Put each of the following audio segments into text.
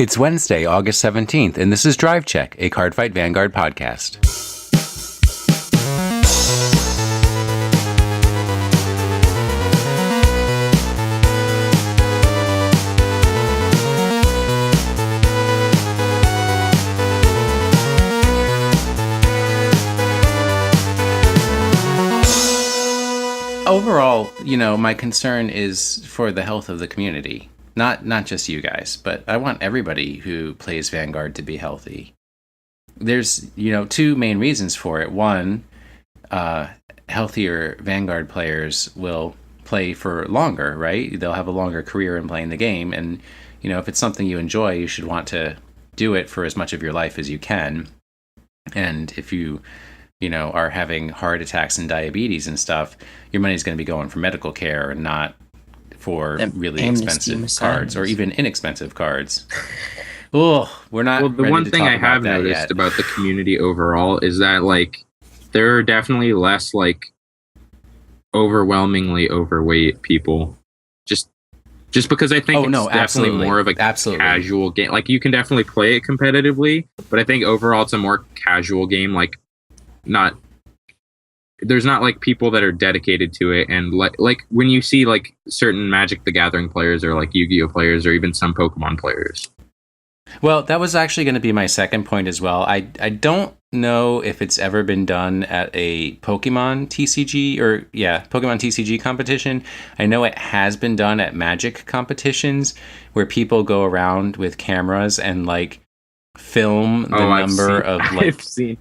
It's Wednesday, August 17th, and this is Drive Check, a Cardfight Vanguard podcast. Overall, my concern is for the health of the community. Not just you guys, but I want everybody who plays Vanguard to be healthy. There's, two main reasons for it. One, healthier Vanguard players will play for longer, right? They'll have a longer career in playing the game. And, if it's something you enjoy, you should want to do it for as much of your life as you can. And if you are having heart attacks and diabetes and stuff, your money's going to be going for medical care and not for really expensive cards or even inexpensive cards. Oh, we're not. Well, the one thing I have noticed about the community overall is that there are definitely less overwhelmingly overweight people. Just because I think definitely more of a casual game. You can definitely play it competitively, but I think overall it's a more casual game. There's not people that are dedicated to it, and when you see certain Magic the Gathering players or Yu-Gi-Oh players or even some Pokemon players. Well, that was actually going to be my second point as well. I don't know if it's ever been done at a Pokemon TCG Pokemon TCG competition. I know it has been done at Magic competitions where people go around with cameras and film the number of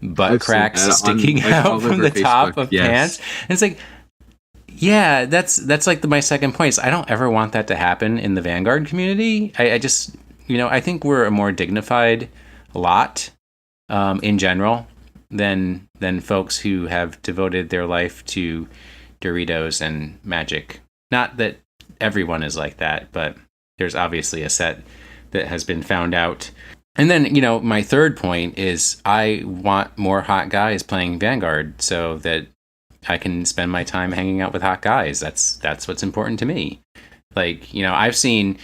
butt cracks sticking out from the top of pants. And it's that's my second point. Is I don't ever want that to happen in the Vanguard community. I just I think we're a more dignified lot in general than folks who have devoted their life to Doritos and Magic. Not that everyone is like that, but there's obviously a set that has been found out. And then, my third point is I want more hot guys playing Vanguard so that I can spend my time hanging out with hot guys. That's what's important to me. I've seen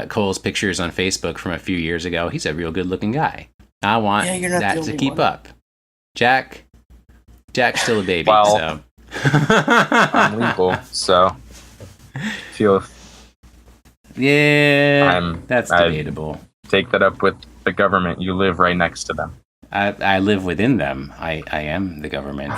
Cole's pictures on Facebook from a few years ago. He's a real good looking guy. I want that to keep up. Jack's still a baby. Well, so. I'm legal, so that's debatable. Take that up with the government. You live right next to them. I live within them. I am the government.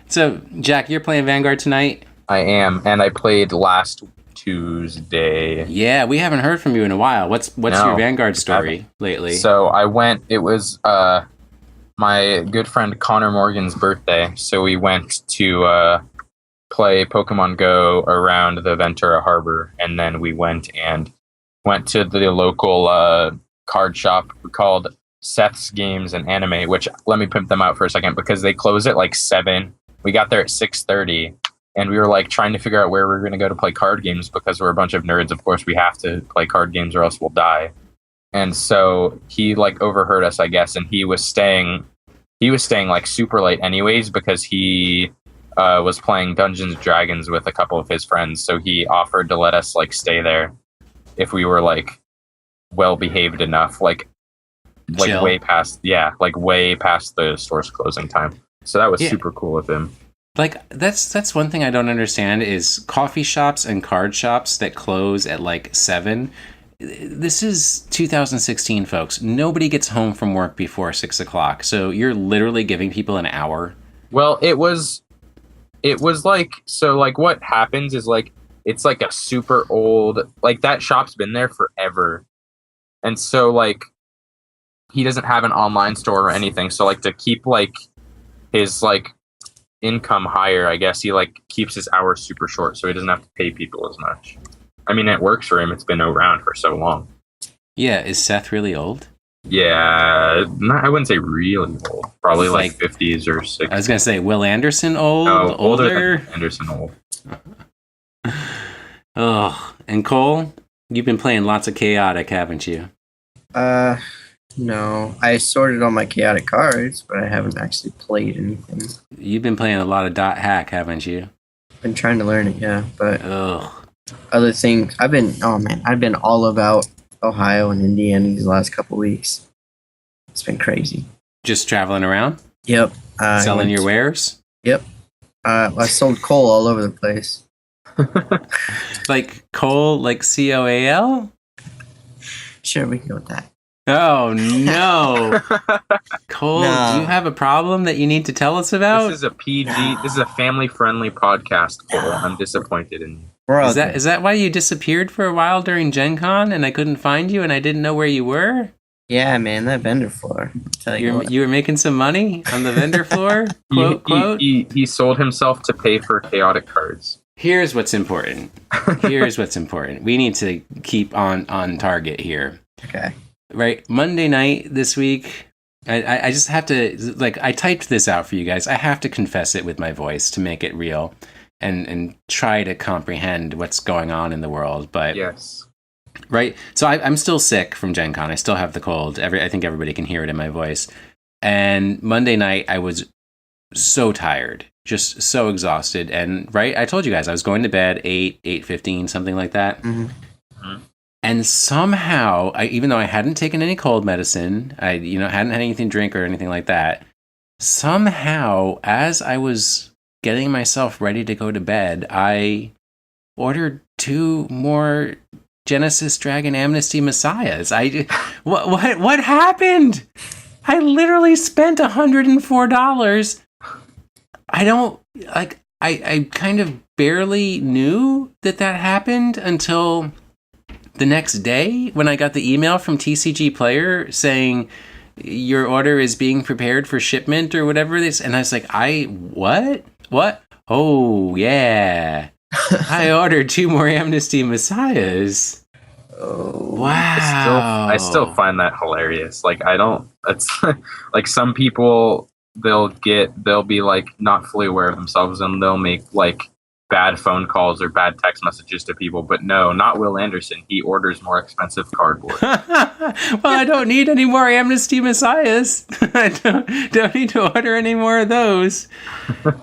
So, Jack, you're playing Vanguard tonight? I am, and I played last Tuesday. Yeah, we haven't heard from you in a while. What's your Vanguard story lately? So it was my good friend Connor Morgan's birthday, so we went to play Pokemon Go around the Ventura Harbor, and then we went to the local card shop called Seth's Games and Anime, which, let me pimp them out for a second, because they close at 7. We got there at 6:30, and we were trying to figure out where we were going to go to play card games, because we're a bunch of nerds. Of course, we have to play card games or else we'll die. And so he overheard us, I guess, and he was staying super late anyways, because he was playing Dungeons and Dragons with a couple of his friends. So he offered to let us stay there if we were well behaved enough, way past the store's closing time. So that was super cool of him. That's one thing I don't understand is coffee shops and card shops that close at 7. This is 2016, folks. Nobody gets home from work before 6 o'clock. So you're literally giving people an hour. Well, it was what happens is it's a super old, that shop's been there forever. And so he doesn't have an online store or anything. So to keep his income higher, I guess he keeps his hours super short so he doesn't have to pay people as much. I mean, it works for him. It's been around for so long. Yeah, is Seth really old? Yeah, I wouldn't say really old. Probably 50s or 60s. I was going to say, Will Anderson old? No, older than Anderson old. Oh, and Cole, you've been playing lots of Chaotic, haven't you? No. I sorted all my Chaotic cards, but I haven't actually played anything. You've been playing a lot of Dot Hack, haven't you? Been trying to learn it, yeah, but... Ugh. Other things, I've been all about Ohio and Indiana these last couple weeks. It's been crazy. Just traveling around, Yep. selling your wares. Yep. I sold coal all over the place. Like coal, like COAL? Sure, we can go with that. Oh no. Cole, No. do you have a problem that you need to tell us about? This is a PG. This is a family-friendly podcast, Cole. I'm disappointed in you. We're all Is that good. is that why you disappeared for a while during Gen Con and I couldn't find you and I didn't know where you were? Yeah, man, that vendor floor. I'll tell you what. You were making some money on the vendor floor? Quote. He sold himself to pay for chaotic cards. Here's what's important. We need to keep on target here. Okay. Right, Monday night this week, I just have to, like, I typed this out for you guys. I have to confess it with my voice to make it real and try to comprehend what's going on in the world. But Yes. right, so I'm still sick from Gen Con. I still have the cold. I think everybody can hear it in my voice. And Monday night, I was so tired, just so exhausted. And right, I told you guys I was going to bed 8:15, something like that. Mm-hmm. And somehow, even though I hadn't taken any cold medicine, I hadn't had anything to drink or anything like that, somehow, as I was getting myself ready to go to bed, I ordered 2 more Genesis Dragon Amnesty Messiahs. What happened? I literally spent $104. I don't like. I kind of barely knew that happened until the next day when I got the email from TCG Player saying your order is being prepared for shipment or whatever this, and I was like, what? Oh yeah, I ordered 2 more Amnesty Messiahs. Oh. Wow. I still find that hilarious. Like I don't. It's like some people they'll be like not fully aware of themselves and they'll make like bad phone calls or bad text messages to people, but no, not Will Anderson. He orders more expensive cardboard. Well, I don't need any more Amnesty Messiahs. I don't need to order any more of those.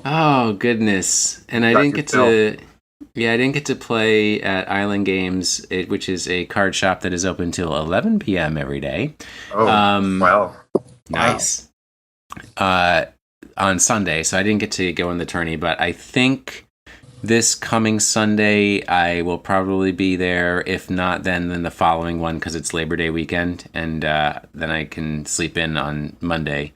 Oh goodness! And I didn't get to play at Island Games, which is a card shop that is open till 11 p.m. every day. Oh, well, nice. On Sunday, so I didn't get to go in the tourney, but I think this coming Sunday, I will probably be there. If not, then the following one because it's Labor Day weekend, and then I can sleep in on Monday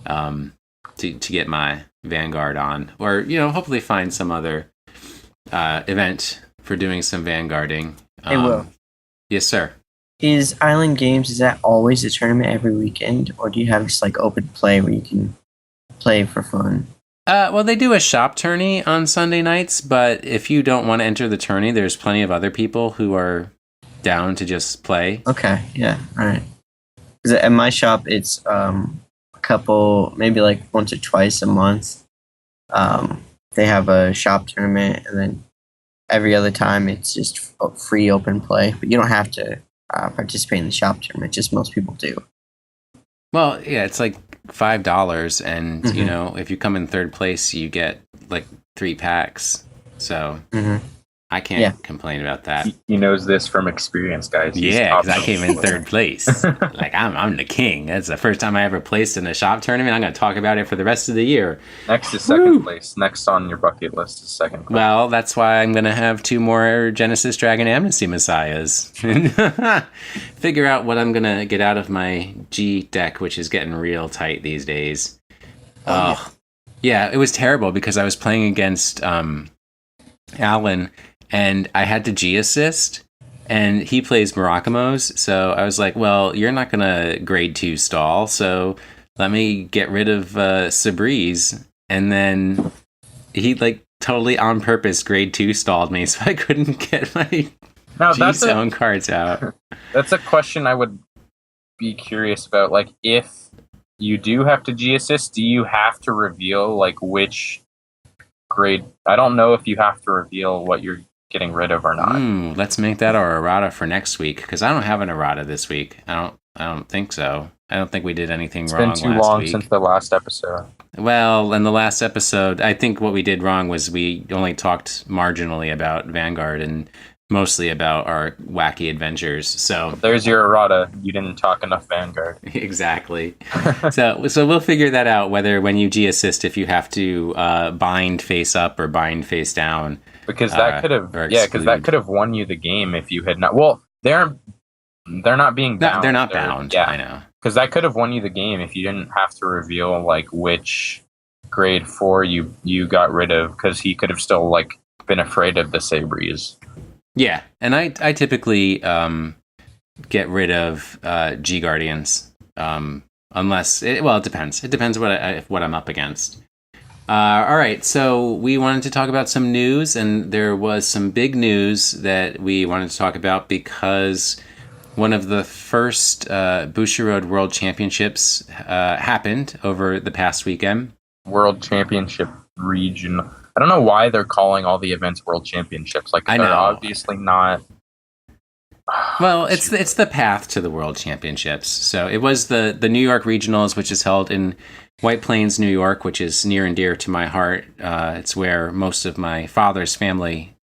to get my Vanguard on, or hopefully find some other event for doing some Vanguarding. Hey, Will. Yes, sir. Is Island Games, is that always a tournament every weekend, or do you have just like open play where you can play for fun? Well, they do a shop tourney on Sunday nights, but if you don't want to enter the tourney, there's plenty of other people who are down to just play. Okay, yeah, all right. Because at my shop, it's a couple, maybe like once or twice a month. They have a shop tournament, and then every other time it's just free open play. But you don't have to participate in the shop tournament. Just most people do. Well, yeah, it's like $5, and if you come in third place, you get like 3 packs. So I can't complain about that. He knows this from experience, guys. Yeah, because I came in third place. Like I'm the king. That's the first time I ever placed in a shop tournament. I'm going to talk about it for the rest of the year. Next is second place. Next on your bucket list is second place. Well, that's why I'm going to have 2 more Genesis Dragon Amnesty Messiahs. Figure out what I'm going to get out of my G deck, which is getting real tight these days. Yeah, it was terrible because I was playing against Alan, and I had to G assist, and he plays Murakumos, so I was like, well, you're not going to grade 2 stall, so let me get rid of Sabriz. And then he like totally on purpose grade 2 stalled me, so I couldn't get my G-Zone cards out. That's a question I would be curious about. Like, if you do have to G assist, do you have to reveal like which grade? I don't know if you have to reveal what you're getting rid of or not. Let's make that our errata for next week, because I don't have an errata this week. I don't think so. I don't think we did anything wrong last week. It's been too long since the last episode. Well, in the last episode, I think what we did wrong was we only talked marginally about Vanguard, and mostly about our wacky adventures. So There's your errata. You didn't talk enough Vanguard. exactly. So we'll figure that out, whether when you G assist, if you have to bind face up or bind face down. Because that could have, or because that exclude. could have won you the game if you had not. Well, they're not being No, bound. they're not bound. Yeah, I know. because that could have won you the game if you didn't have to reveal like which grade 4 you got rid of, because he could have still like been afraid of the Sabreeze. Yeah, and I typically get rid of G Guardians, unless it depends. It depends what I'm up against. All right, so we wanted to talk about some news, and there was some big news that we wanted to talk about because one of the first Bushiroad World Championships happened over the past weekend. World Championship region. I don't know why they're calling all the events World Championships. Like, I they're know. obviously not. Well, it's the path to the World Championships. So it was the New York Regionals, which is held in White Plains, New York, which is near and dear to my heart. It's where most of my father's family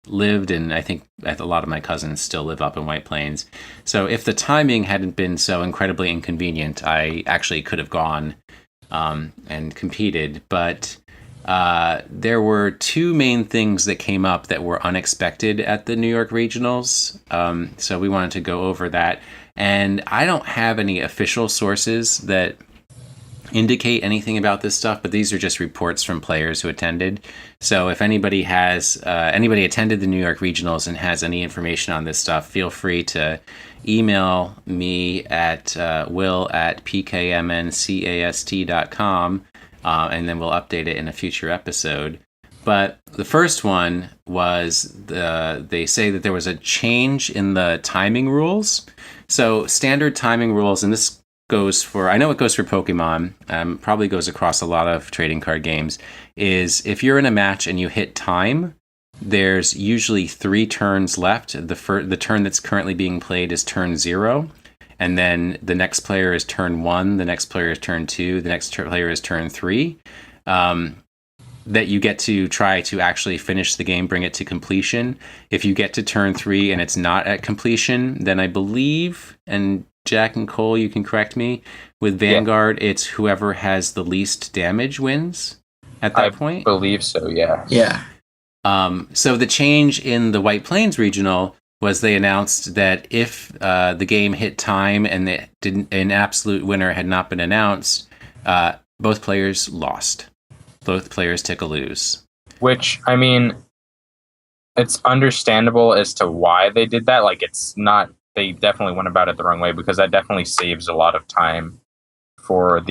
lived, and I think a lot of my cousins still live up in White Plains. So if the timing hadn't been so incredibly inconvenient, I actually could have gone and competed. But there were two main things that came up that were unexpected at the New York Regionals. So we wanted to go over that. And I don't have any official sources that indicate anything about this stuff, but these are just reports from players who attended. So if anybody attended the New York Regionals and has any information on this stuff, feel free to email me at will@pkmncast.com, and then we'll update it in a future episode. But the first one was they say that there was a change in the timing rules. So standard timing rules, and this goes for, I know it goes for Pokemon, probably goes across a lot of trading card games, is if you're in a match and you hit time, there's usually 3 turns left. The turn that's currently being played is turn 0, and then the next player is turn 1, the next player is turn 2, the next player is turn 3. That you get to try to actually finish the game, bring it to completion. If you get to turn 3 and it's not at completion, then I believe, and Jack and Cole, you can correct me, with Vanguard, it's whoever has the least damage wins at that point? I believe so, yeah. Yeah. So the change in the White Plains Regional was they announced that if the game hit time and an absolute winner had not been announced, both players lost. Both players took a lose. Which, I mean, it's understandable as to why they did that. Like, it's not, they definitely went about it the wrong way, because that definitely saves a lot of time for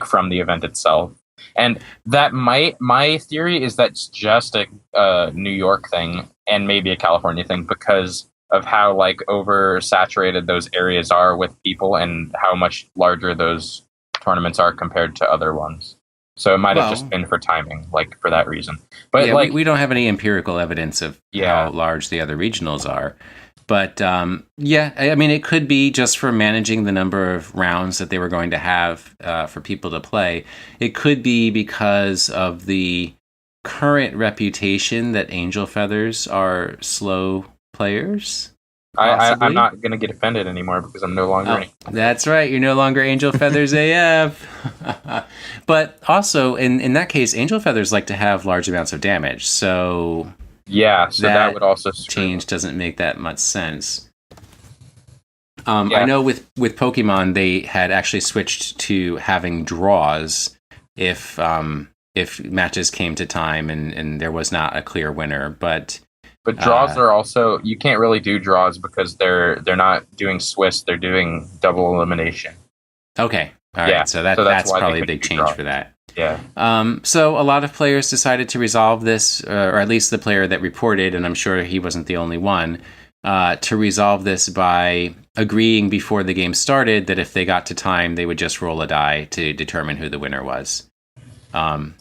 from the event itself. And that my theory is that's just a New York thing and maybe a California thing, because of how oversaturated those areas are with people and how much larger those tournaments are compared to other ones. So it might have just been for timing, for that reason. But yeah, we don't have any empirical evidence of how large the other regionals are. But I mean, it could be just for managing the number of rounds that they were going to have for people to play. It could be because of the current reputation that Angel Feathers are slow players. I'm not going to get offended anymore because I'm no longer... That's right. You're no longer Angel Feathers AF. But also, in that case, Angel Feathers like to have large amounts of damage. So... yeah, so that would also... change doesn't make that much sense. I know with Pokemon, they had actually switched to having draws if matches came to time and there was not a clear winner. But draws are also, you can't really do draws because they're not doing Swiss, they're doing double elimination. Okay. All right. So that's probably a big change for that. Yeah. So a lot of players decided to resolve this, or at least the player that reported, and I'm sure he wasn't the only one, to resolve this by agreeing before the game started that if they got to time, they would just roll a die to determine who the winner was.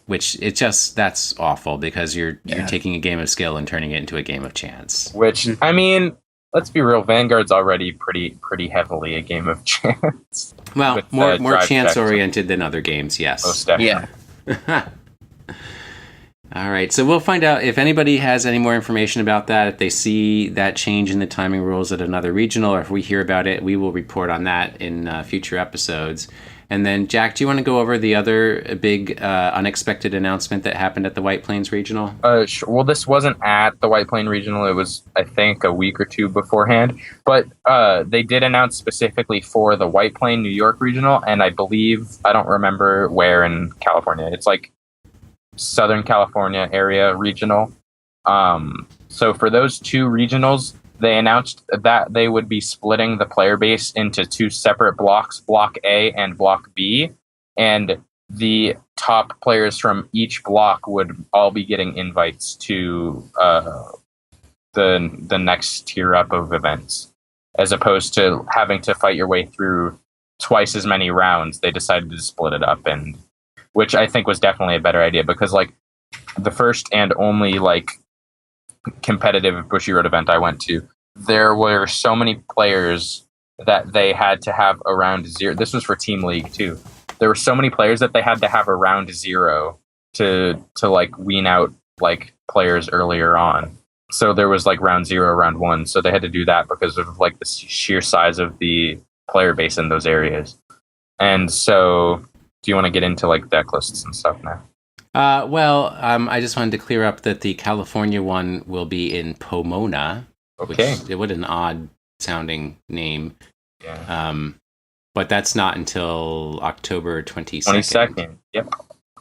Which that's awful because you're taking a game of skill and turning it into a game of chance. Which, I mean, let's be real, Vanguard's already pretty heavily a game of chance. Well, with, more chance oriented than other games, yes. Most definitely. Yeah. All right, so we'll find out if anybody has any more information about that. If they see that change in the timing rules at another regional, or if we hear about it, we will report on that in future episodes. And then, Jack, do you want to go over the other big unexpected announcement that happened at the White Plains Regional? Well, this wasn't at the White Plain Regional. It was, I think, a week or two beforehand. But they did announce specifically for the White Plain, New York Regional, and I believe, I don't remember where in California. It's like Southern California area regional. So for those two regionals, they announced that they would be splitting the player base into two separate blocks, Block A and Block B, and the top players from each block would all be getting invites to the next tier up of events, as opposed to having to fight your way through twice as many rounds. They decided to split it up, and which I think was definitely a better idea, because like the first and only like competitive Bushiroad event I went to, there were so many players that they had to have around zero. This was for Team League too. There were so many players that they had to have around zero to like wean out like players earlier on. So there was like round zero, round one. So they had to do that because of like the sheer size of the player base in those areas. And so, do you want to get into like deck lists and stuff now? I just wanted to clear up that the California one will be in Pomona. Okay. What an odd sounding name. Yeah. But that's not until October 22nd. 22nd. Yep.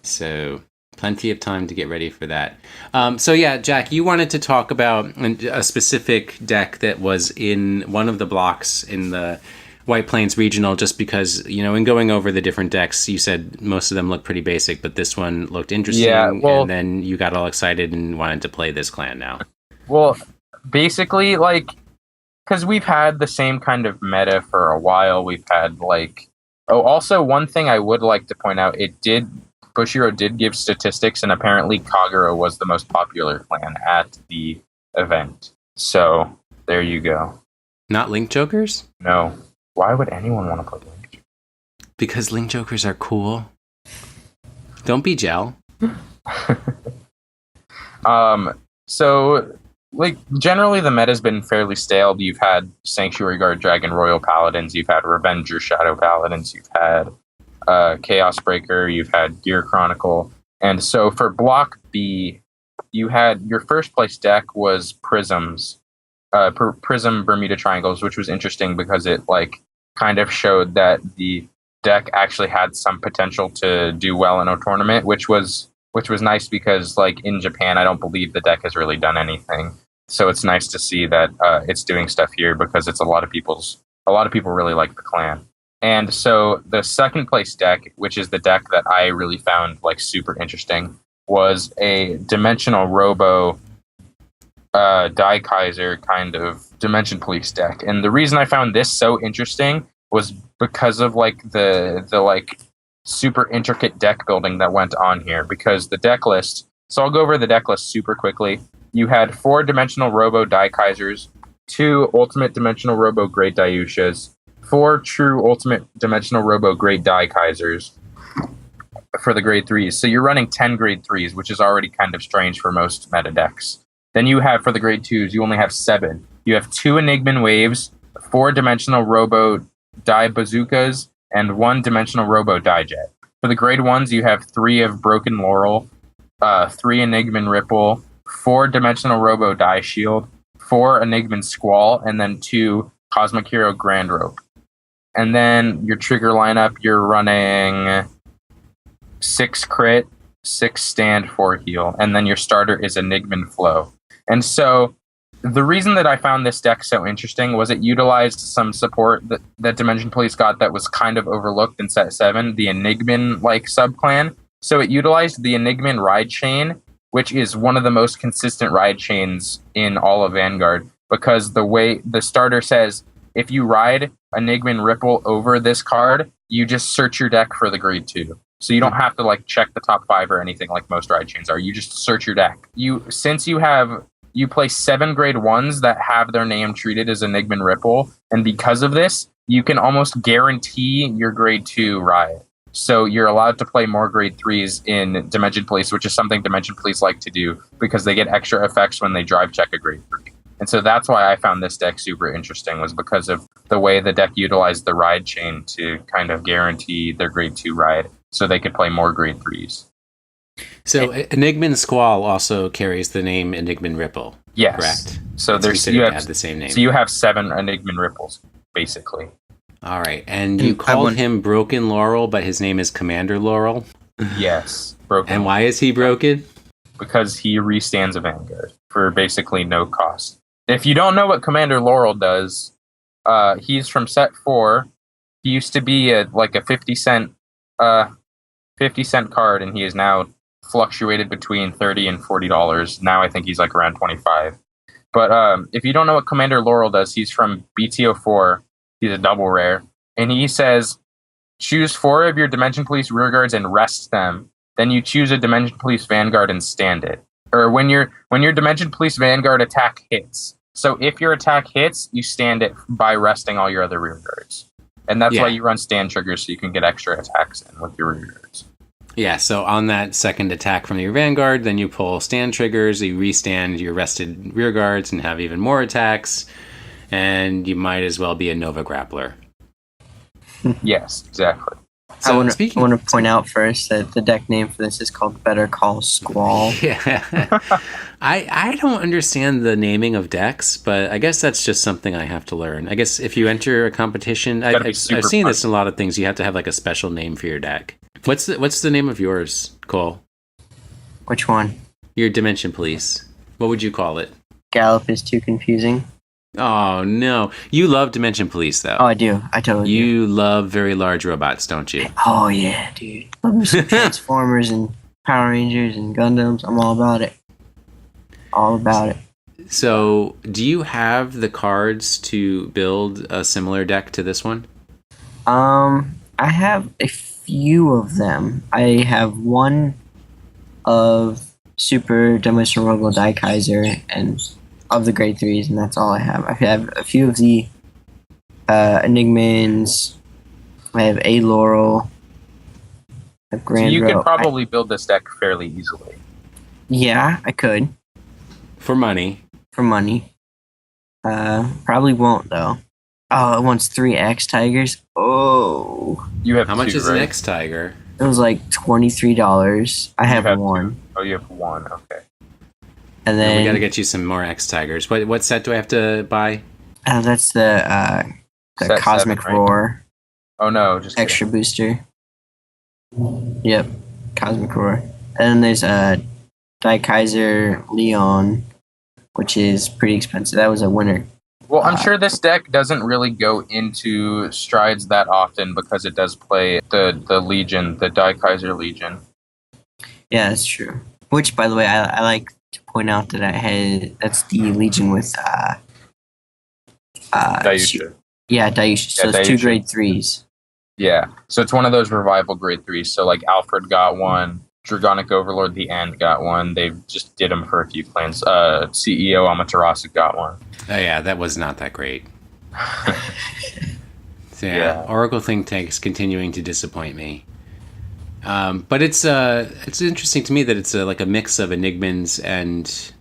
So plenty of time to get ready for that. So yeah, Jack, you wanted to talk about a specific deck that was in one of the blocks in the White Plains Regional, just because, you know, in going over the different decks, you said most of them look pretty basic, but this one looked interesting. Yeah, well, and then you got all excited and wanted to play this clan now. Well, basically, like, because we've had the same kind of meta for a while. We've had, like... Oh, also, one thing I would like to point out, Bushiroad did give statistics, and apparently Kagura was the most popular clan at the event. So, there you go. Not Link Jokers? No. Why would anyone want to play Link Jokers? Because Link Jokers are cool. Don't be gel. So, like, generally the meta's been fairly stale. You've had Sanctuary Guard Dragon Royal Paladins, you've had Revenger Shadow Paladins, you've had Chaos Breaker, you've had Gear Chronicle. And so for Block B, you had your first place deck was Prisms, Prism Bermuda Triangles, which was interesting because it, like, kind of showed that the deck actually had some potential to do well in a tournament, which was nice because, like, in Japan, I don't believe the deck has really done anything. So it's nice to see that it's doing stuff here, because it's a lot of people really like the clan. And so the second place deck, which is the deck that I really found like super interesting, was a Dimensional Robo Die Kaiser kind of Dimension Police deck. And the reason I found this so interesting was because of like the like super intricate deck building that went on here, because the deck list, so I'll go over the deck list super quickly. You had 4 Dimensional Robo Die Kaisers, 2 Ultimate Dimensional Robo Great Dayushas, 4 true Ultimate Dimensional Robo Great Die Kaisers for the grade 3s. So you're running 10 grade 3s, which is already kind of strange for most meta decks. Then you have, for the grade 2s, you only have 7. You have 2 Enigman Waves, 4 Dimensional Robo Die Bazookas, and 1 Dimensional Robo Die Jet. For the grade 1s, you have 3 of Broken Laurel, 3 Enigman Ripple, 4 Dimensional Robo Die Shield, 4 Enigman Squall, and then 2 Cosmic Hero Grand Rope. And then your trigger lineup, you're running 6 crit, 6 stand, 4 heal, and then your starter is Enigman Flow. And so the reason that I found this deck so interesting was it utilized some support that Dimension Police got that was kind of overlooked in set 7, the Enigman like subclan. So it utilized the Enigman ride chain, which is one of the most consistent ride chains in all of Vanguard, because the way the starter says, if you ride Enigman Ripple over this card, you just search your deck for the grade 2. So you don't have to like check the top 5 or anything like most ride chains are. You just search your deck. You play 7 grade 1s that have their name treated as Enigman Ripple, and because of this, you can almost guarantee your grade 2 ride. So you're allowed to play more grade 3s in Dimension Police, which is something Dimension Police like to do because they get extra effects when they drive check a grade 3. And so that's why I found this deck super interesting, was because of the way the deck utilized the ride chain to kind of guarantee their grade 2 ride so they could play more grade 3s. So Enigman Squall also carries the name Enigman Ripple. Yes. Correct. So It's you considered to have the same name. So you have 7 Enigman Ripples, basically. All right. And you called him Broken Laurel, but his name is Commander Laurel? Yes. Broken. And why is he broken? Because he restands a Vanguard for basically no cost. If you don't know what Commander Laurel does, he's from set 4. He used to be a 50-cent card, and he is now fluctuated between $30 and $40. Now I think he's like around 25. But if you don't know what Commander Laurel does, he's from BTO4. He's a double rare, and he says, choose 4 of your Dimension Police rearguards and rest them. Then you choose a Dimension Police Vanguard and stand it. Or when your Dimension Police Vanguard attack hits. So if your attack hits, you stand it by resting all your other rearguards. And that's why you run stand triggers, so you can get extra attacks in with your rearguards. Yeah, so on that second attack from your Vanguard, then you pull stand triggers, you restand your rested rearguards and have even more attacks, and you might as well be a Nova Grappler. Yes, exactly. So I want to point out first that the deck name for this is called Better Call Squall. Yeah. I don't understand the naming of decks, but I guess that's just something I have to learn. I guess if you enter a competition, I've seen this in a lot of things. You have to have like a special name for your deck. What's the name of yours, Cole? Which one? Your Dimension Police. What would you call it? Gallop is too confusing. Oh, no. You love Dimension Police, though. Oh, I do. I totally do. You love very large robots, don't you? Oh, yeah, dude. Love me some Transformers and Power Rangers and Gundams. I'm all about it. All about it. So, do you have the cards to build a similar deck to this one? I have a few of them. I have one of Super Demolition Robo Die Kaiser and of the grade 3s, and that's all I have. I have a few of the Enigmans. I have a Laurel. A Grand So you Row. could probably build this deck fairly easily. Yeah, I could. For money. For money. Probably won't, though. Oh, it wants 3 X Tigers. Oh. You have How much is right? an X Tiger? It was like $23. I have one. 2. Oh, you have 1. Okay. And then we got to get you some more X Tigers. What set do I have to buy? that's the Set Cosmic 7, right? Roar Oh no, just extra kidding. booster. Yep, Cosmic Roar. And then there's Die Kaiser Leon, which is pretty expensive. That was a winner. Well, I'm sure this deck doesn't really go into strides that often because it does play the Legion, the Die Kaiser Legion. Yeah, that's true. Which, by the way, I like to point out that that's the Legion with Dayusha. Yeah, Dayusha. So Yeah, it's 2 Dayusha. grade 3s. Yeah, so it's one of those revival grade 3s. So like Alfred got one, Dragonic Overlord the End got one. They just did them for a few clans. CEO Amaterasu got one. Oh, yeah, that was not that great. So, Yeah. Oracle Think Tank's continuing to disappoint me. But it's interesting to me that it's like a mix of Enigmans and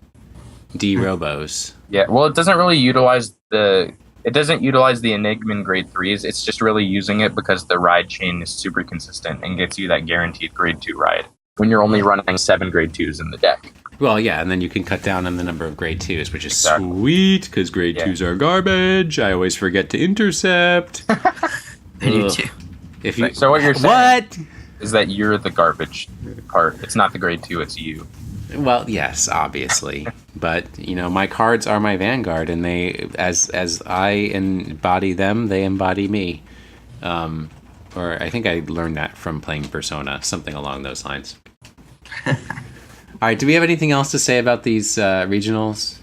D-Robos. Yeah, well, it doesn't really utilize the Enigman grade 3s. It's just really using it because the ride chain is super consistent and gets you that guaranteed grade 2 ride when you're only running 7 grade 2s in the deck. Well, yeah, and then you can cut down on the number of grade 2s, which is Exactly. sweet, because grade 2s are garbage. I always forget to intercept. I do Ugh. too. If you, So what you're saying What? is that you're the garbage part. It's not the grade 2, it's you. Well, yes, obviously. But, my cards are my Vanguard, and they, as I embody them, they embody me. Or I think I learned that from playing Persona, something along those lines. All right, do we have anything else to say about these regionals?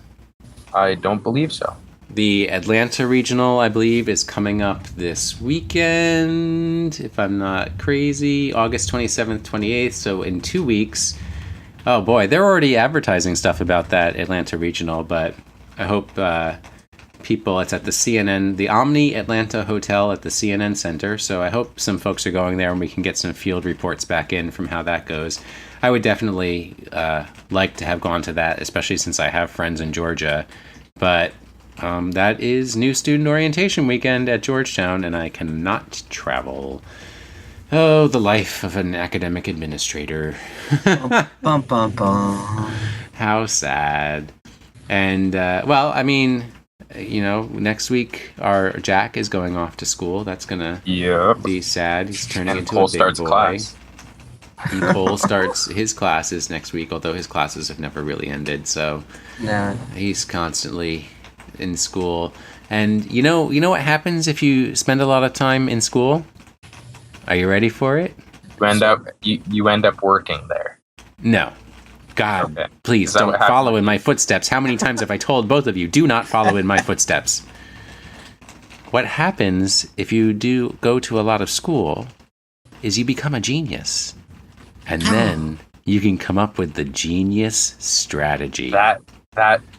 I don't believe so. The Atlanta Regional, I believe, is coming up this weekend, if I'm not crazy, August 27th, 28th, so in 2 weeks. Oh boy, they're already advertising stuff about that Atlanta Regional, but I hope people. It's at the CNN, the Omni Atlanta Hotel at the CNN Center. So I hope some folks are going there and we can get some field reports back in from how that goes. I would definitely like to have gone to that, especially since I have friends in Georgia. But that is new student orientation weekend at Georgetown, and I cannot travel. Oh, the life of an academic administrator. Bum, bum, bum. How sad. And, well, I mean, next week our Jack is going off to school. That's going to be sad. He's turning into Cole a big starts boy. class. And Cole starts his classes next week, although his classes have never really ended. So he's constantly in school. And you know what happens if you spend a lot of time in school? Are you ready for it? You end up working there. No. God, Okay. please Is that don't what happened? follow in my footsteps. How many times have I told both of you, do not follow in my footsteps? What happens if you do go to a lot of school is you become a genius. And then you can come up with the genius strategy. That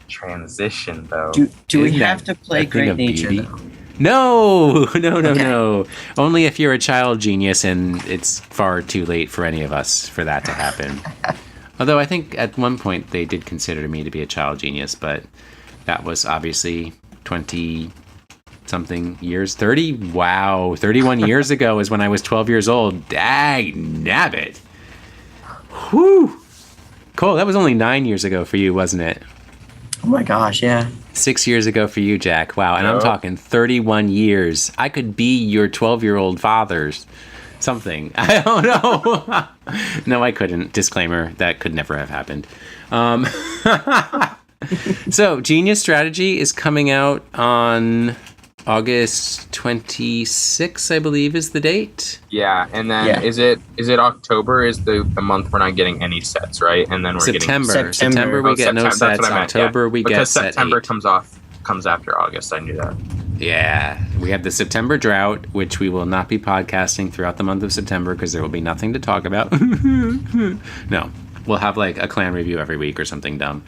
transition, though. Do we Isn't have that to play a thing Great of Nature, beauty? though? No. Only if you're a child genius, and it's far too late for any of us for that to happen. Although I think at one point they did consider me to be a child genius, but that was obviously 20-something years. 31 years ago is when I was 12 years old. Dag nabbit. Whew. Cole, that was only 9 years ago for you, wasn't it? Oh my gosh, yeah. 6 years ago for you, Jack. Wow, and I'm Yep. talking 31 years. I could be your 12-year-old father's something. I don't know. No, I couldn't. Disclaimer, that could never have happened. So, Genius Strategy is coming out on August 26th, I believe, is the date. Yeah, and then Yeah. is it October is the month we're not getting any sets, right? And then we're September getting September we get no September, that's sets. what I meant, October yeah. we get because set September 8. comes after August. I knew that. Yeah, we have the September drought, which we will not be podcasting throughout the month of September because there will be nothing to talk about. No, we'll have like a clan review every week or something dumb.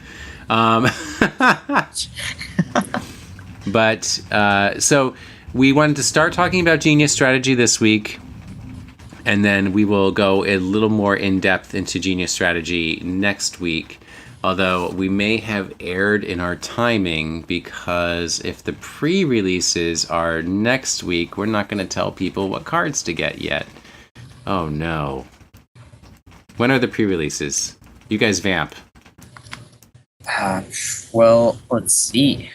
But so we wanted to start talking about Genius Strategy this week, and then we will go a little more in depth into Genius Strategy next week. Although we may have erred in our timing, because if the pre-releases are next week, we're not going to tell people what cards to get yet. Oh no. When are the pre-releases? You guys vamp. Well, let's see.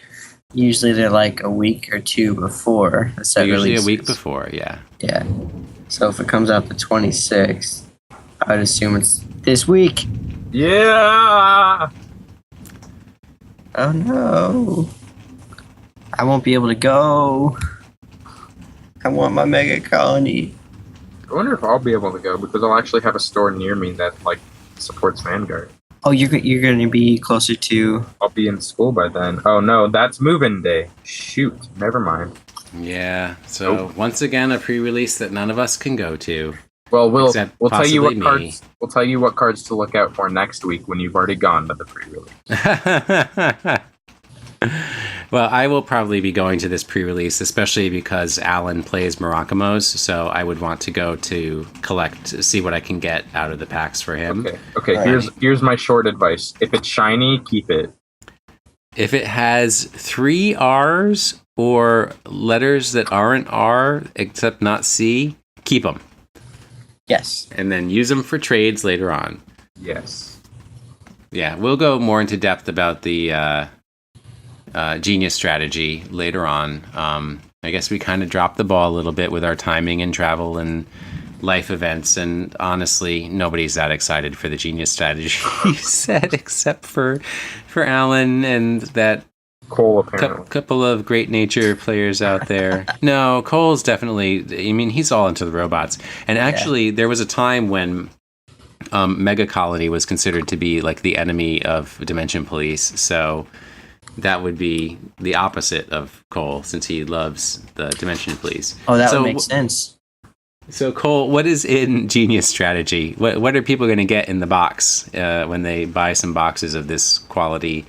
Usually they're like a week or two before the set Usually releases. a week before, yeah. Yeah. So if it comes out the 26th, I'd assume it's this week. Yeah. Oh no. I won't be able to go. I want my mega colony. I wonder if I'll be able to go because I'll actually have a store near me that like supports Vanguard. Oh, you're going to be closer to... I'll be in school by then. Oh no, that's move-in day. Shoot, never mind. Yeah, so once again, a pre-release that none of us can go to. Well, we'll Except tell you what possibly me. cards we'll tell you what cards to look out for next week when you've already gone to the pre-release. Well, I will probably be going to this pre-release, especially because Alan plays Murakumos, so I would want to go to see what I can get out of the packs for him. Okay. Alright. Here's my short advice. If it's shiny, keep it. If it has 3 R's or letters that aren't R except not C, keep them. Yes. And then use them for trades later on. Yes. Yeah, we'll go more into depth about the Genius Strategy later on. I guess we kind of dropped the ball a little bit with our timing and travel and life events, and honestly, nobody's that excited for the Genius Strategy set except for Alan and that Cole apparently. couple of great nature players out there. No, Cole's definitely, I mean, he's all into the robots. And actually, there was a time when Mega Colony was considered to be like the enemy of Dimension Police, so that would be the opposite of Cole, since he loves the Dimension Police. Oh, that So would make sense. So Cole, what is in Genius Strategy? What are people going to get in the box when they buy some boxes of this quality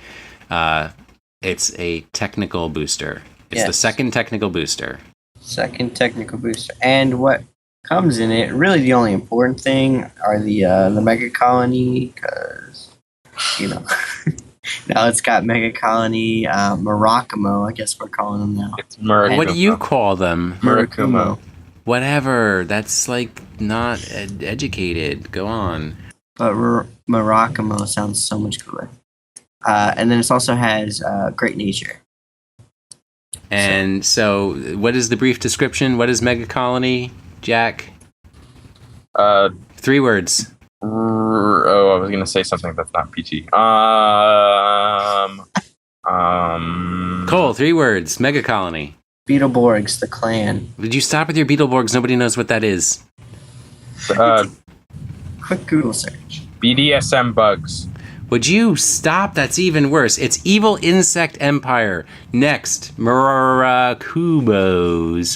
It's a technical booster. It's the Yes. second technical booster. Second technical booster. And what comes in it, really the only important thing are the Mega Colony, because, now it's got Mega Colony, Murakumo, I guess we're calling them now. It's Murakumo. What do you call them? Murakumo. Whatever. That's like not educated. Go on. But Murakumo sounds so much cooler. And then it also has Great Nature. And so, what is the brief description? What is Mega Colony, Jack? 3 words. I was gonna say something that's not PG. Cole, 3 words. Mega Colony. Beetleborgs, the clan. Would you stop with your Beetleborgs? Nobody knows what that is. Quick Google search. BDSM bugs. Would you stop? That's even worse. It's Evil Insect Empire. Next, Murakumos.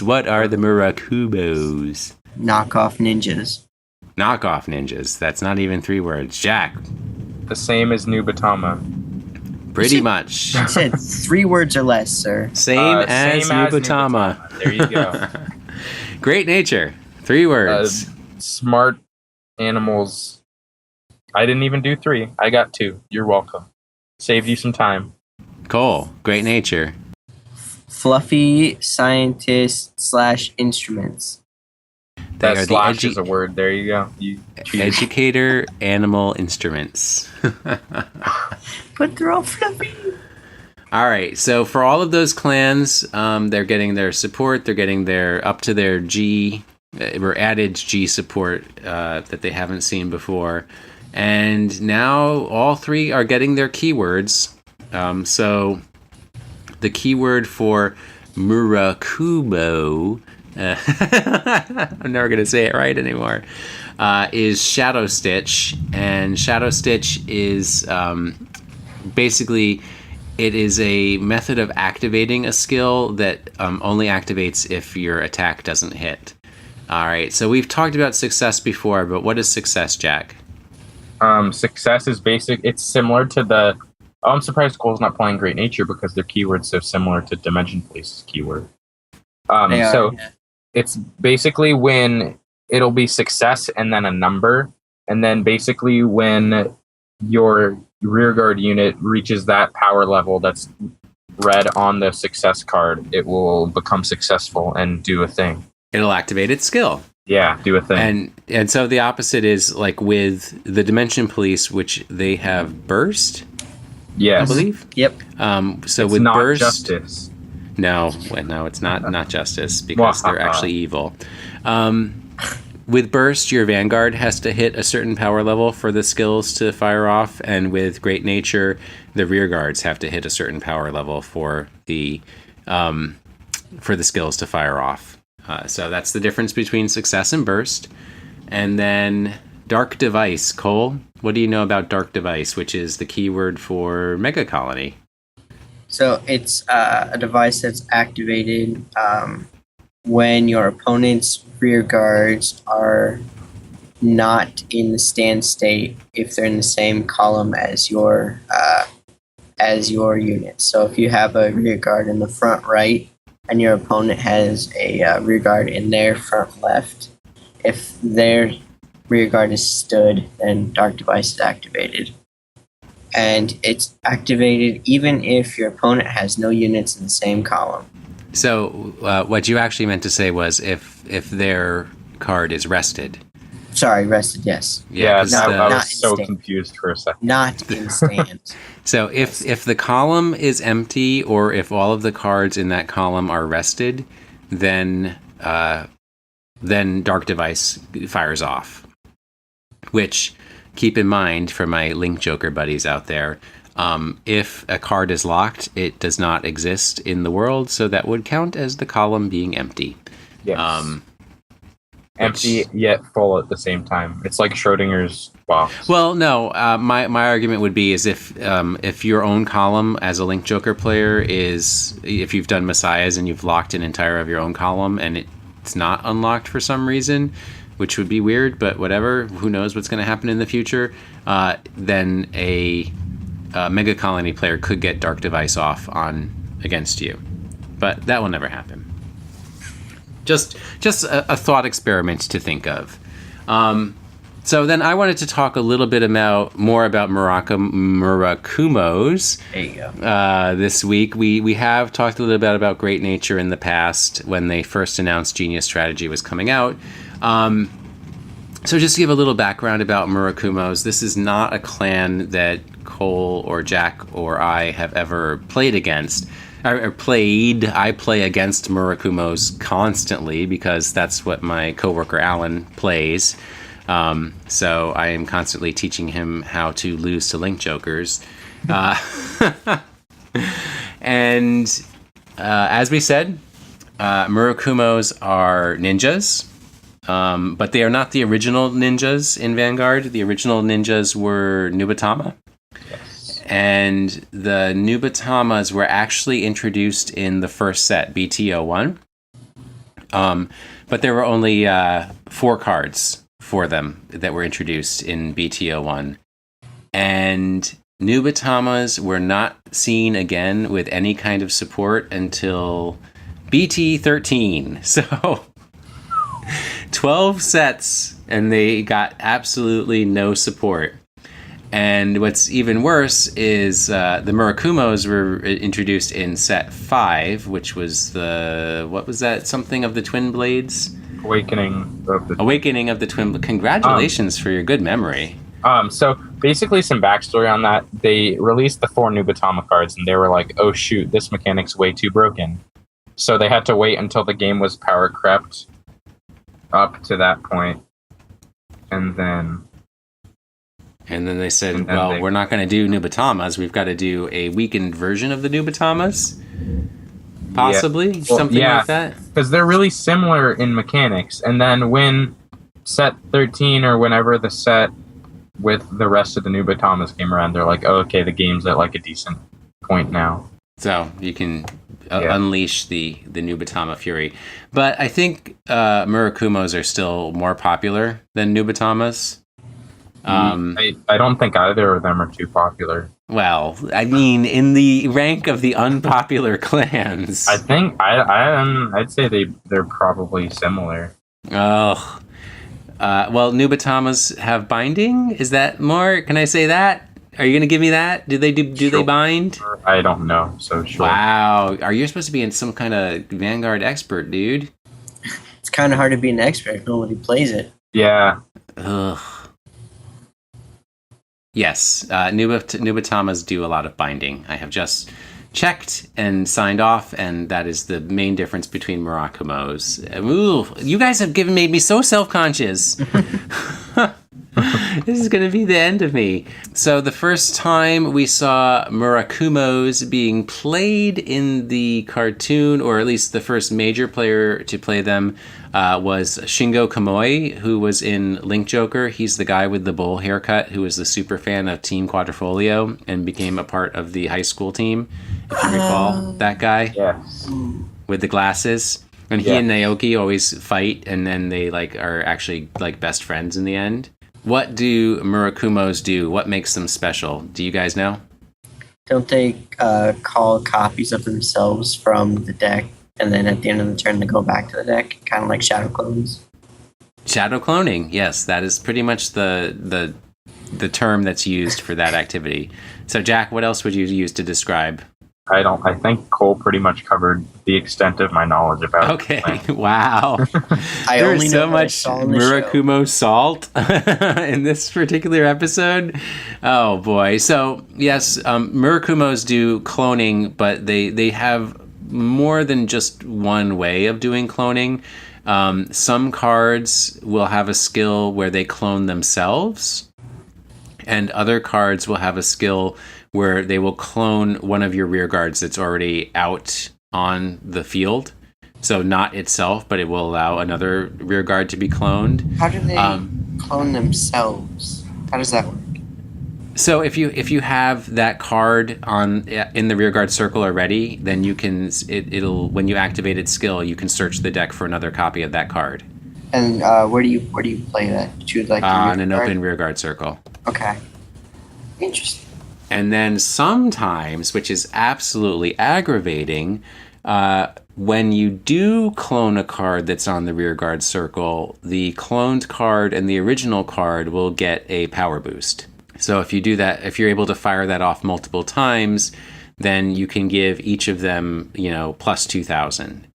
What are the Murakumos? Knockoff ninjas. Knockoff ninjas. That's not even 3 words. Jack. The same as Nubatama. Pretty much. I said 3 words or less, sir. Same as Nubatama. There you go. Great Nature. 3 words. Smart animals. I didn't even do 3. I got 2. You're welcome. Saved you some time. Cole. Great Nature. Fluffy scientist / instruments. They are That the slash is a word. There you go. You choose. educator animal instruments. But they're all fluffy. All right, so for all of those clans, they're getting their support. They're getting their up to their G or added G support that they haven't seen before, and now all 3 are getting their keywords. So the keyword for Murakumo, I'm never gonna say it right anymore, is Shadow Stitch, and Shadow Stitch is basically. It is a method of activating a skill that only activates if your attack doesn't hit. All right, so we've talked about success before, but what is success, Jack? Success is basic. It's similar to the. Oh, I'm surprised Cole's not playing Great Nature because their keyword's so similar to Dimension Police's keyword. It's basically when it'll be success and then a number, and then basically when your rearguard unit reaches that power level that's red on the success card, it will become successful and do a thing. It'll activate its skill. Yeah, do a thing. And so the opposite is like with the Dimension Police, which they have burst. Yes. I believe. Yep. So it's with not burst, justice. no, it's not justice because they're actually evil. With burst, your Vanguard has to hit a certain power level for the skills to fire off, and with Great Nature, the rear guards have to hit a certain power level for the skills to fire off. So that's the difference between success and burst. And then Dark Device, Cole. What do you know about Dark Device, which is the keyword for Mega Colony? So it's a device that's activated when your opponent's rear guards are not in the stand state if they're in the same column as your unit. So if you have a rear guard in the front right and your opponent has a rear guard in their front left, if their rear guard is stood, then Dark Device is activated. And it's activated even if your opponent has no units in the same column. So what you actually meant to say was if their card is rested. Sorry, rested, yes. Yeah, 'cause I not was so instant. confused for a second. Not in stand. So if the column is empty or if all of the cards in that column are rested, then Dark Device fires off. Which, keep in mind for my Link Joker buddies out there, if a card is locked, it does not exist in the world, so that would count as the column being empty. Yes. Empty yet full at the same time. It's like Schrodinger's box. Well, no. My argument would be is if your own column as a Link Joker player is, if you've done Messiahs and you've locked an entire of your own column and it's not unlocked for some reason, which would be weird, but whatever. Who knows what's going to happen in the future? Then a Mega Colony player could get Dark Device off on against you, but that will never happen. Just a thought experiment to think of. So then I wanted to talk a little bit more about Murakumos. There you go. This week. We have talked a little bit about Great Nature in the past when they first announced Genius Strategy was coming out. So just to give a little background about Murakumos, this is not a clan that Cole or Jack or I have ever played against. I play against Murakumos constantly because that's what my coworker Alan plays. So I am constantly teaching him how to lose to Link Jokers. And as we said, Murakumos are ninjas, but they are not the original ninjas in Vanguard. The original ninjas were Nubatama. Yes. And the Nubatamas were actually introduced in the first set, BT01. But there were only 4 cards for them that were introduced in BT01. And Nubatamas were not seen again with any kind of support until BT13. So 12 sets and they got absolutely no support. And what's even worse is the Murakumos were introduced in set 5, which was what was that? Something of the Twin Blades? Awakening of the Twin Blades. Congratulations for your good memory. So basically some backstory on that. They released the 4 Nubatama cards and they were like, oh shoot, this mechanic's way too broken. So they had to wait until the game was power crept up to that point. And then they said, we're not going to do Nubatamas. We've got to do a weakened version of the Nubatamas. Possibly? Something like that? Because they're really similar in mechanics. And then when set 13 or whenever the set with the rest of the Nubatamas came around, they're like, oh, okay, the game's at like a decent point now. So you can unleash the Nubatama fury. But I think Murakumos are still more popular than Nubatamas. I don't think either of them are too popular. Well, I mean, in the rank of the unpopular clans, I think I'd say they're probably similar. Oh, well, Nubatamas have binding. Is that more? Can I say that? Are you gonna give me that? Do they bind? I don't know. So sure. Wow, are you supposed to be in some kind of Vanguard expert, dude? It's kind of hard to be an expert if nobody plays it. Yeah. Ugh. Yes, Nubatamas do a lot of binding. I have just checked and signed off, and that is the main difference between Murakumos. Ooh, you guys have made me so self-conscious. This is going to be the end of me. So the first time we saw Murakumos being played in the cartoon, or at least the first major player to play them, was Shingo Kamoi, who was in Link Joker. He's the guy with the bowl haircut who was the super fan of Team Quadrifolio and became a part of the high school team, if you recall that guy. Yes. With the glasses. And he and Naoki always fight, and then they are actually best friends in the end. What do Murakumos do? What makes them special? Do you guys know? Don't they call copies of themselves from the deck, and then at the end of the turn they go back to the deck, kind of like shadow clones? Shadow cloning, yes, that is pretty much the term that's used for that activity. So, Jack, what else would you use to describe? I think Cole pretty much covered the extent of my knowledge about it. Okay, wow. There's so much Murakumo salt in this particular episode. Oh, boy. So, yes, Murakumos do cloning, but they have more than just one way of doing cloning. Some cards will have a skill where they clone themselves, and other cards will have a skill where they will clone one of your rear guards that's already out on the field. So not itself, but it will allow another rear guard to be cloned. How do they clone themselves? How does that work? So if you have that card in the rear guard circle already, then you can it'll when you activate its skill, you can search the deck for another copy of that card. And where do you play that? Choose on an open rear guard circle. Okay. Interesting. And then sometimes, which is absolutely aggravating, when you do clone a card that's on the rearguard circle, the cloned card and the original card will get a power boost. So if you do that, if you're able to fire that off multiple times, then you can give each of them, plus 2,000,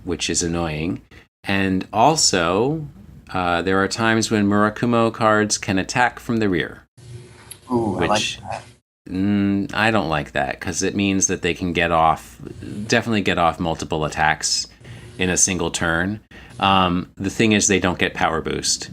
which is annoying. And also, there are times when Murakumo cards can attack from the rear. Ooh, I like that. I don't like that because it means that they can definitely get off multiple attacks in a single turn. The thing is, they don't get power boost.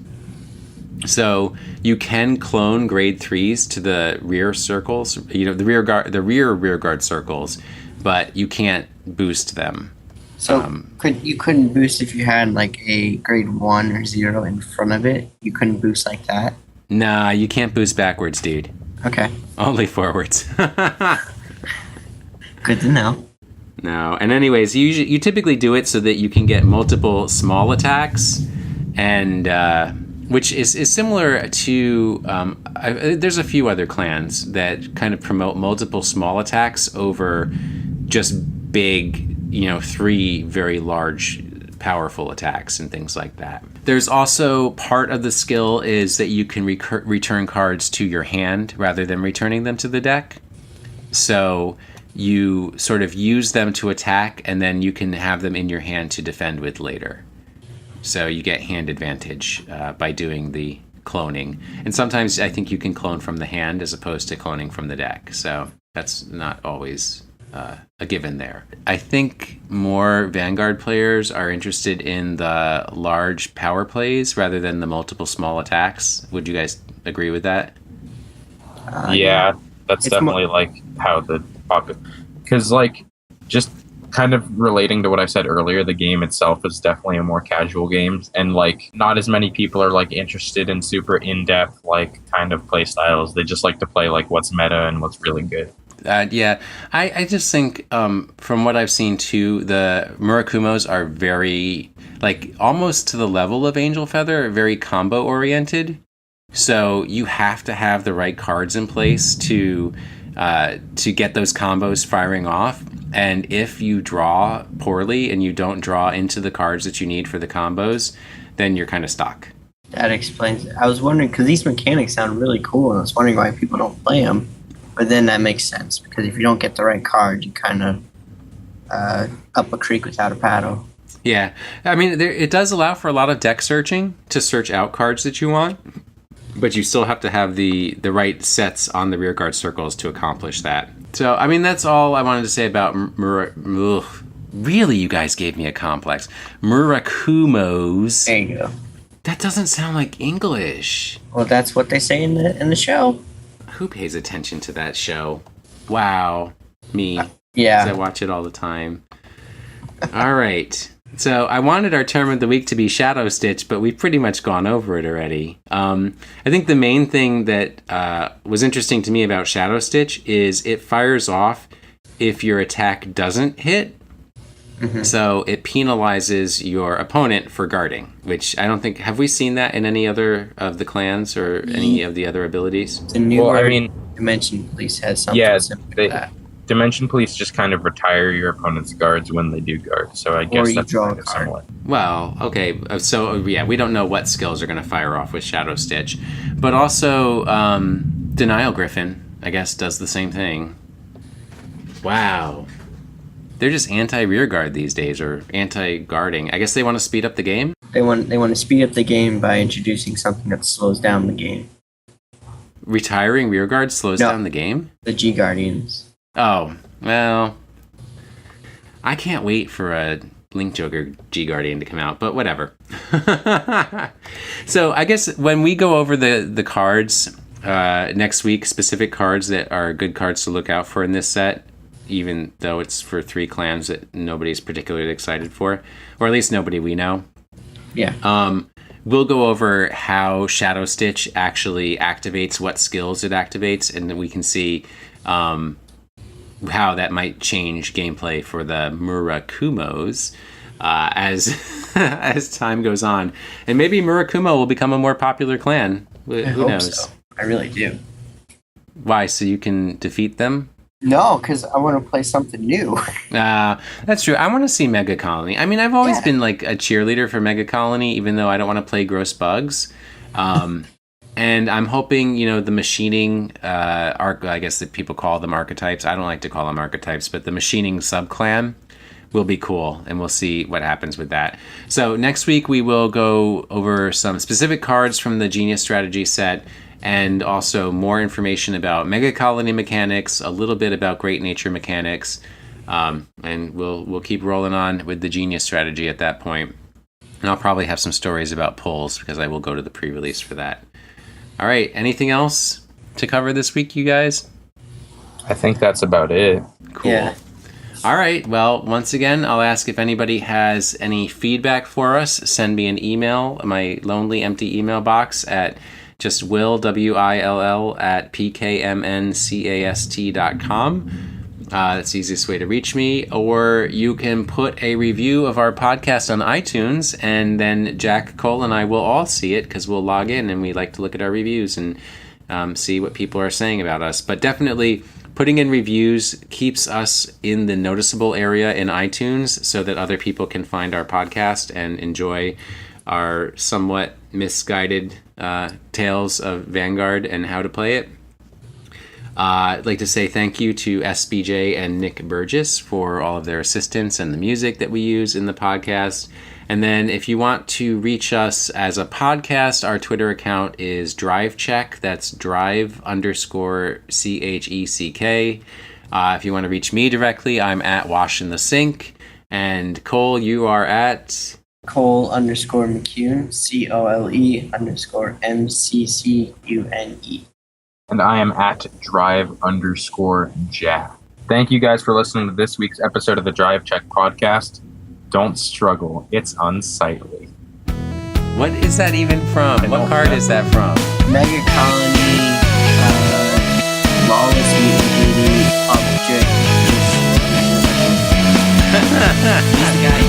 So you can clone grade 3s to the rear circles, the rear guard circles, but you can't boost them. So you couldn't boost if you had like a grade 1 or 0 in front of it? You couldn't boost like that? Nah, you can't boost backwards, dude. Okay. Only forwards. Good to know. No, and anyways, you typically do it so that you can get multiple small attacks, and which is similar to there's a few other clans that kind of promote multiple small attacks over just big, 3 very large, powerful attacks and things like that. There's also part of the skill is that you can return cards to your hand rather than returning them to the deck. So you sort of use them to attack, and then you can have them in your hand to defend with later. So you get hand advantage by doing the cloning. And sometimes I think you can clone from the hand as opposed to cloning from the deck. So that's not always a given there. I think more Vanguard players are interested in the large power plays rather than the multiple small attacks. Would you guys agree with that? Yeah, that's definitely like how the because just kind of relating to what I said earlier, the game itself is definitely a more casual game, and not as many people are interested in super in-depth kind of play styles. They just like to play what's meta and what's really good. Yeah, I just think from what I've seen too, the Murakumos are very almost to the level of Angel Feather, very combo oriented. So you have to have the right cards in place to get those combos firing off. And if you draw poorly and you don't draw into the cards that you need for the combos, then you're kind of stuck. That explains it. I was wondering, because these mechanics sound really cool, and I was wondering why people don't play them. But then that makes sense, because if you don't get the right card, you kind of up a creek without a paddle. Yeah. I mean, it does allow for a lot of deck searching to search out cards that you want, but you still have to have the right sets on the rearguard circles to accomplish that. So, I mean, that's all I wanted to say about really, you guys gave me a complex. Murakumos. There you go. That doesn't sound like English. Well, that's what they say in the show. Who pays attention to that show? Wow. Me. Yeah. 'Cause I watch it all the time. All right. So I wanted our term of the week to be Shadow Stitch, but we've pretty much gone over it already. I think the main thing that was interesting to me about Shadow Stitch is it fires off if your attack doesn't hit. Mm-hmm. So it penalizes your opponent for guarding, which I don't think... Have we seen that in any other of the clans or any of the other abilities? The newer Dimension Police has something similar to that. Dimension Police just kind of retire your opponent's guards when they do guard, so I guess that's kind of similar. Well, okay, so yeah, we don't know what skills are going to fire off with Shadow Stitch, but also Denial Griffin, I guess, does the same thing. Wow. They're just anti-rearguard these days, or anti-guarding. I guess they want to speed up the game? They want to speed up the game by introducing something that slows down the game. Retiring rearguard slows down the game? The G-Guardians. Oh, well, I can't wait for a Link Joker G-Guardian to come out, but whatever. So I guess when we go over the cards next week, specific cards that are good cards to look out for in this set, even though it's for 3 clans that nobody's particularly excited for, or at least nobody we know. Yeah. We'll go over how Shadow Stitch actually activates, what skills it activates, and then we can see how that might change gameplay for the Murakumos as time goes on. And maybe Murakumo will become a more popular clan. Who knows? So. I really do. Why? So you can defeat them? No, because I want to play something new. That's true. I want to see Mega Colony. I mean, I've always been like a cheerleader for Mega Colony, even though I don't want to play gross bugs. And I'm hoping, the machining, I guess that people call them archetypes. I don't like to call them archetypes, but the machining subclan will be cool, and we'll see what happens with that. So next week we will go over some specific cards from the Genius Strategy set, and also more information about Mega Colony mechanics, a little bit about Great Nature mechanics, and we'll keep rolling on with the Genius Strategy at that point. And I'll probably have some stories about pulls, because I will go to the pre-release for that. All right, anything else to cover this week, you guys? I think that's about it. Cool. Yeah. All right. Well, once again, I'll ask if anybody has any feedback for us. Send me an email, my lonely empty email box at just WILL at pkmncast.com. That's the easiest way to reach me. Or you can put a review of our podcast on iTunes, and then Jack, Cole, and I will all see it, because we'll log in and we like to look at our reviews and see what people are saying about us. But definitely putting in reviews keeps us in the noticeable area in iTunes, so that other people can find our podcast and enjoy our somewhat misguided tales of Vanguard and how to play it. I'd like to say thank you to SBJ and Nick Burgess for all of their assistance and the music that we use in the podcast. And then if you want to reach us as a podcast, our Twitter account is DriveCheck. That's drive_CHECK. If you want to reach me directly, I'm at Wash in the Sink. And Cole, you are at... Cole_McCune, COLE_MCCUNE. And I am at drive_Jack. Thank you guys for listening to this week's episode of the Drive Check podcast. Don't struggle. It's unsightly. What is that even from? What card is that from? Mega Colony, Lawless Mutability, Object. This guy,